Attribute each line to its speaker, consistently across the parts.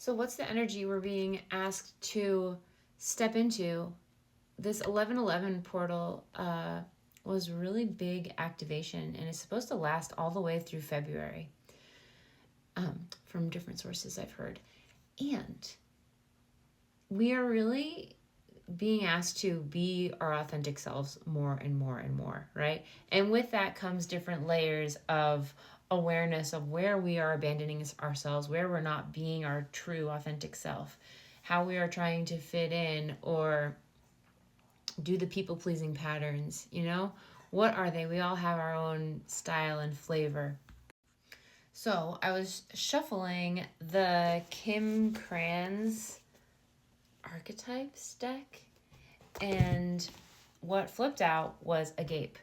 Speaker 1: So what's the energy we're being asked to step into? This 1111 portal was really big activation, and it's supposed to last all the way through February, from different sources I've heard. And we are really being asked to be our authentic selves more and more and more, right? And with that comes different layers of awareness of where we are abandoning ourselves, where we're not being our true authentic self, how we are trying to fit in or do the people pleasing patterns, you know? What are they? We all have our own style and flavor. So I was shuffling the Kim Kranz archetypes deck, and what flipped out was Agape.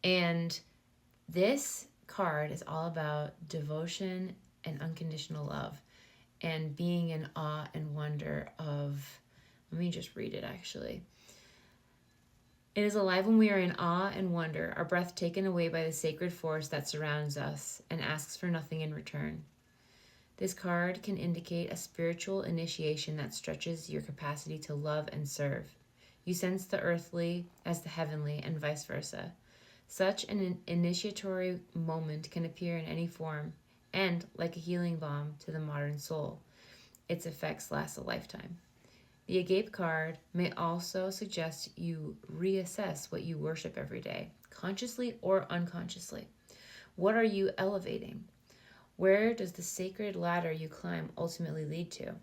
Speaker 1: And this card is all about devotion and unconditional love and being in awe and wonder of, let me just read it actually. It is alive when we are in awe and wonder, our breath taken away by the sacred force that surrounds us and asks for nothing in return. This card can indicate a spiritual initiation that stretches your capacity to love and serve. You sense the earthly as the heavenly and vice versa. Such an initiatory moment can appear in any form and, like a healing balm to the modern soul, its effects last a lifetime. The Agape card may also suggest you reassess what you worship every day, consciously or unconsciously. What are you elevating? Where does the sacred ladder you climb ultimately lead to?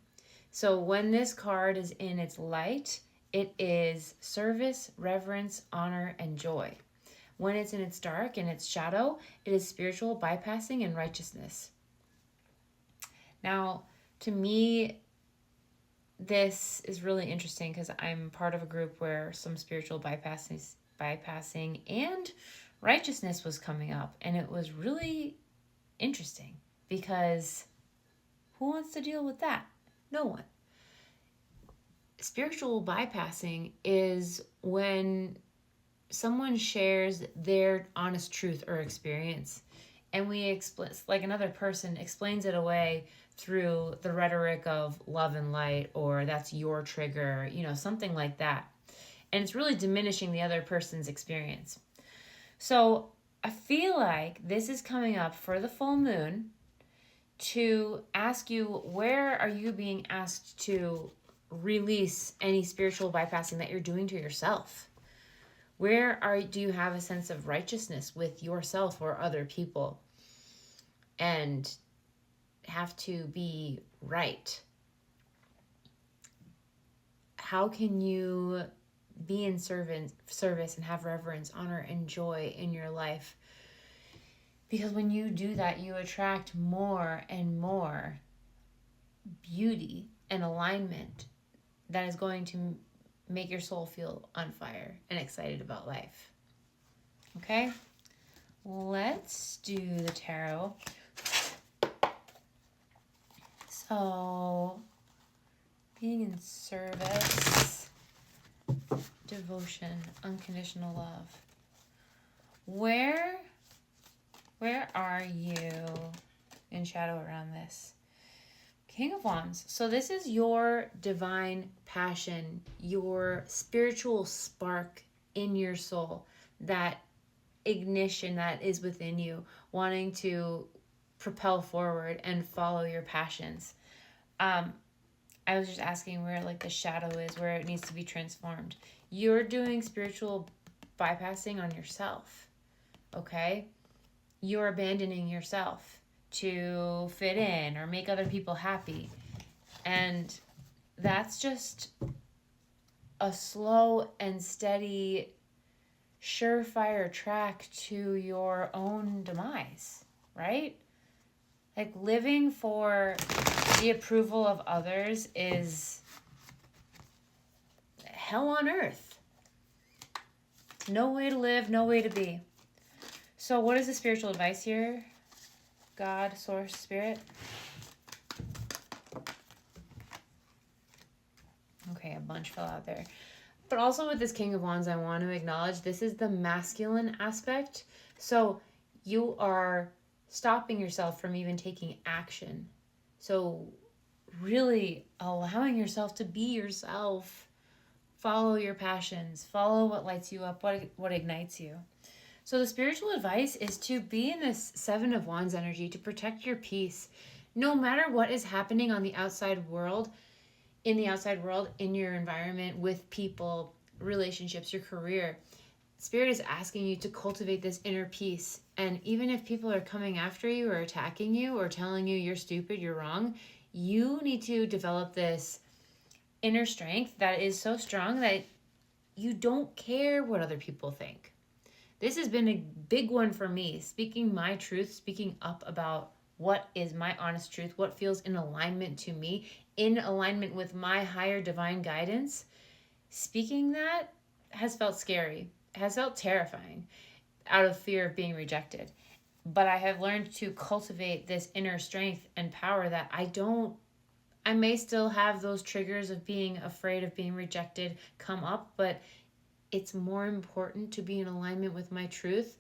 Speaker 1: So when this card is in its light, it is service, reverence, honor, and joy. When it's in its dark and its shadow, it is spiritual bypassing and righteousness. Now, to me, this is really interesting because I'm part of a group where some spiritual bypassing and righteousness was coming up, and it was really interesting because who wants to deal with that? No one. Spiritual bypassing is when someone shares their honest truth or experience, and we explain, like another person explains it away through the rhetoric of love and light, or that's your trigger, something like that. And it's really diminishing the other person's experience. So I feel like this is coming up for the full moon to ask you, where are you being asked to release any spiritual bypassing that you're doing to yourself? Where do you have a sense of righteousness with yourself or other people and have to be right? How can you be in service and have reverence, honor, and joy in your life? Because when you do that, you attract more and more beauty and alignment that is going to make your soul feel on fire and excited about life. Okay? Let's do the tarot. So, being in service, devotion, unconditional love. Where are you in shadow around this? King of Wands. So this is your divine passion, your spiritual spark in your soul, that ignition that is within you, wanting to propel forward and follow your passions. I was just asking where like the shadow is, where it needs to be transformed. You're doing spiritual bypassing on yourself, okay? You're abandoning yourself to fit in or make other people happy. And that's just a slow and steady, surefire track to your own demise, right? Like living for the approval of others is hell on earth. No way to live, no way to be. So what is the spiritual advice here? God, source, spirit. Okay, a bunch fell out there. But also with this King of Wands, I want to acknowledge this is the masculine aspect. So you are stopping yourself from even taking action. So really allowing yourself to be yourself. Follow your passions, follow what lights you up, what ignites you. So the spiritual advice is to be in this Seven of Wands energy, to protect your peace. No matter what is happening on the outside world, in your environment, with people, relationships, your career, Spirit is asking you to cultivate this inner peace. And even if people are coming after you or attacking you or telling you you're stupid, you're wrong, you need to develop this inner strength that is so strong that you don't care what other people think. This has been a big one for me, speaking my truth, speaking up about what is my honest truth, what feels in alignment to me, in alignment with my higher divine guidance. Speaking that has felt scary, has felt terrifying, out of fear of being rejected. But I have learned to cultivate this inner strength and power that I may still have those triggers of being afraid of being rejected come up, but it's more important to be in alignment with my truth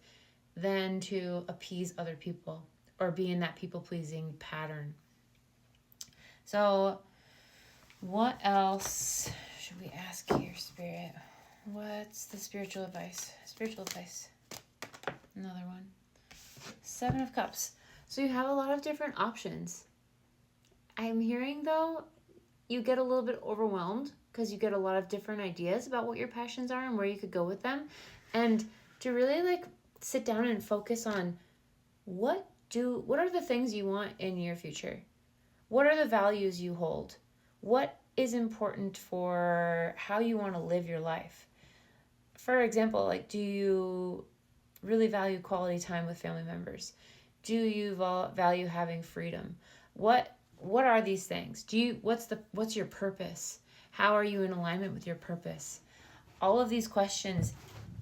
Speaker 1: than to appease other people or be in that people-pleasing pattern. So what else should we ask here, Spirit? What's the spiritual advice? Spiritual advice. Another one. Seven of Cups. So you have a lot of different options. I'm hearing, though, you get a little bit overwhelmed because you get a lot of different ideas about what your passions are and where you could go with them. And to really sit down and focus on what are the things you want in your future? What are the values you hold? What is important for how you want to live your life? For example, do you really value quality time with family members? Do you value having freedom? What are these things? What's your purpose? How are you in alignment with your purpose? All of these questions,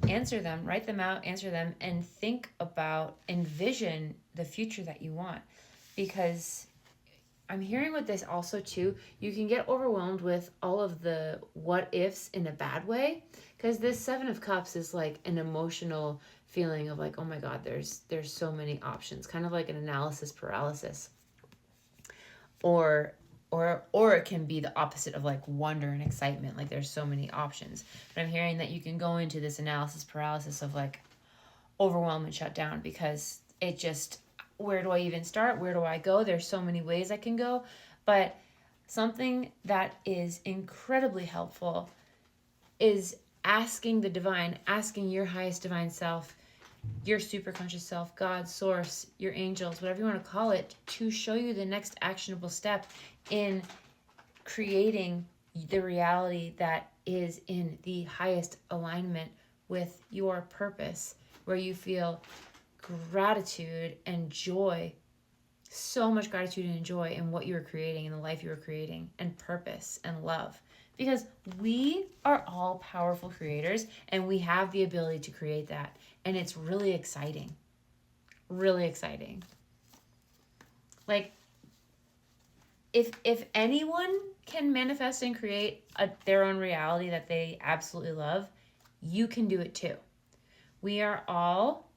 Speaker 1: answer them, write them out, answer them, and think about, envision the future that you want. Because I'm hearing with this also too, you can get overwhelmed with all of the what ifs in a bad way, because this Seven of Cups is like an emotional feeling of oh my God, there's so many options, kind of like an analysis paralysis. Or it can be the opposite of wonder and excitement, there's so many options. But I'm hearing that you can go into this analysis paralysis of overwhelm and shut down, because it just, where do I even start? Where do I go? There's so many ways I can go. But something that is incredibly helpful is asking the divine, asking your highest divine self, your superconscious self, God, source, your angels, whatever you want to call it, to show you the next actionable step in creating the reality that is in the highest alignment with your purpose, where you feel gratitude and joy, so much gratitude and joy in what you are creating, in the life you are creating, and purpose and love. Because we are all powerful creators, and we have the ability to create that. And it's really exciting. Really exciting. If anyone can manifest and create their own reality that they absolutely love, you can do it too. We are all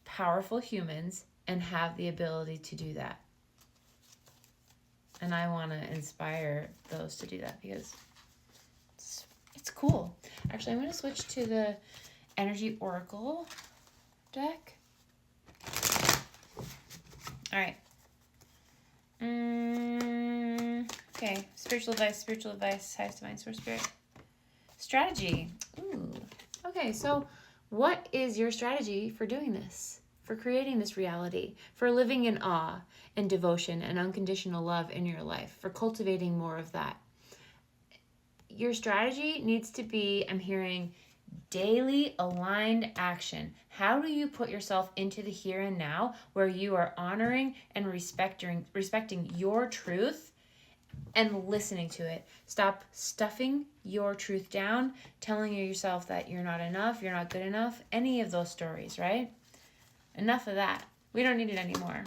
Speaker 1: powerful humans and have the ability to do that. And I want to inspire those to do that, because it's cool. Actually, I'm going to switch to the Energy Oracle deck. All right. Okay. Spiritual advice, highest divine source spirit. Strategy. Ooh. Okay, so what is your strategy for doing this? For creating this reality? For living in awe and devotion and unconditional love in your life? For cultivating more of that? Your strategy needs to be, I'm hearing, daily aligned action. How do you put yourself into the here and now, where you are honoring and respecting your truth and listening to it? Stop stuffing your truth down, telling yourself that you're not enough, you're not good enough, any of those stories, right? Enough of that. We don't need it anymore.